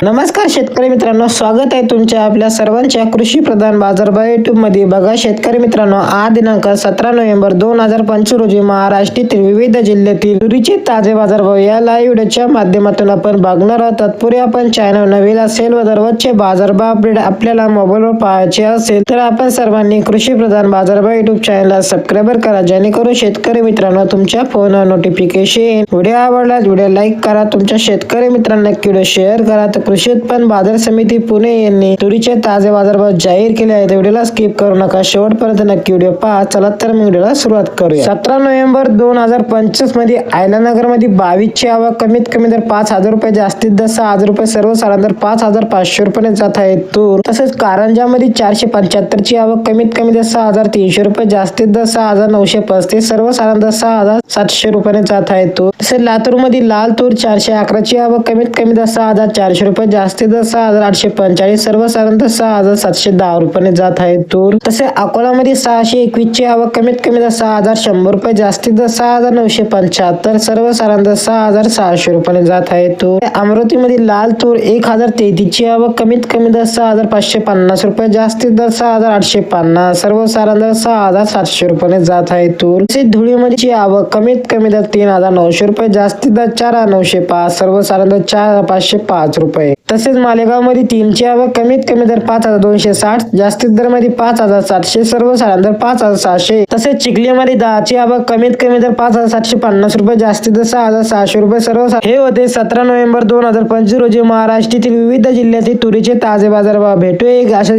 नमस्कार शेतकरी मित्रांनो, स्वागत आहे तुमच्या आपल्या सर्वांच्या कृषी प्रधान बाजारभाव युट्यूब मध्ये। बघा शेतकरी मित्रांनो, आज दिनांक 17 नोव्हेंबर 2025 रोजी महाराष्ट्रातील विविध जिल्ह्यातील तुरीचे ताजे बाजारभाव या लाईव्ह व्हिडिओच्या माध्यमातून आपण बघणार आहोत। तत्पूर्वी आपण चॅनल नवीन असेल व दररोजचे बाजारभाव अपडेट आपल्याला मोबाईलवर पाहायचे असेल तर आपण सर्वांनी कृषी प्रधान बाजारभाव युट्यूब चॅनलला सबस्क्राइब करा, जेणेकरून शेतकरी मित्रांनो तुमच्या फोनवर नोटिफिकेशन। व्हिडिओ आवडल्यास व्हिडिओ लाईक करा, तुमच्या शेतकरी मित्रांना व्हिडिओ शेअर करा। कृषी उत्पन्न बाजार समिती पुणे यांनी तुरीचे ताजे बाजारभाव जाहीर केले आहेत। व्हिडिओला स्किप करू नका, शेवटपर्यंत नक्की व्हिडिओ पहा। चला तर मग व्हिडिओला सुरुवात करूया। 17 नोव्हेंबर 2025 मध्ये आयलानगर मध्ये 22 ची आवक कमीत कमी दर 5,000 रुपये, जास्तीत जास्त 6,000 रुपये, सर्वसाधारण दर 5,500 रुपये जात आहे तूर। तसेच कारंजा मध्ये 475 ची आवक कमीत कमी दर 6,300 रुपये, जास्तीत दर 6,935, सर्वसाधारण दर 6,700 रुपये जात आहे तूर। तसेच लातूर मध्ये लाल तूर 411 ची आवक कमीत कमी दर 6,400 रुपये, जास्तीत दर 6,845, सर्वसाधारण दर 6,710 रुपये जात आहे तूर। तसे अकोला मध्ये 621 ची आवक कमीत कमी दर 6,100 रुपये, जास्तीत दर 6,975, सर्वसाधारण दर 6,600 रुपये जात आहे तूर। अमरावती मध्ये लाल तूर 1,033 ची आवक कमीत कमी दर 6,550 रुपये, जास्तीत दर 6,850, सर्वसाधारण दर 6,700 रुपये जात आहे तूर। तसेच धुळीमध्ये आवक कमीत कमी दर 3,900 रुपये, जास्तीत दर 4,905, सर्वसाधारण दर 4,505 रुपये। तसेच मालेगाव मध्ये 3 ची आवक कमीत कमी दर 5,260, जास्तीत दर मध्ये 5,700, सर्वसाधारण दर 5,700। तसेच चिखली मध्ये 10 ची आवक कमीत कमी दर 5,750 रुपये, जास्तीत दर 6,600 रुपये, सर्वसाधारण। हे होते 17 नोव्हेंबर 2025 रोजी महाराष्ट्रातील विविध जिल्ह्यातील तुरीचे ताजे बाजारभाव। भेटूया एक अशाच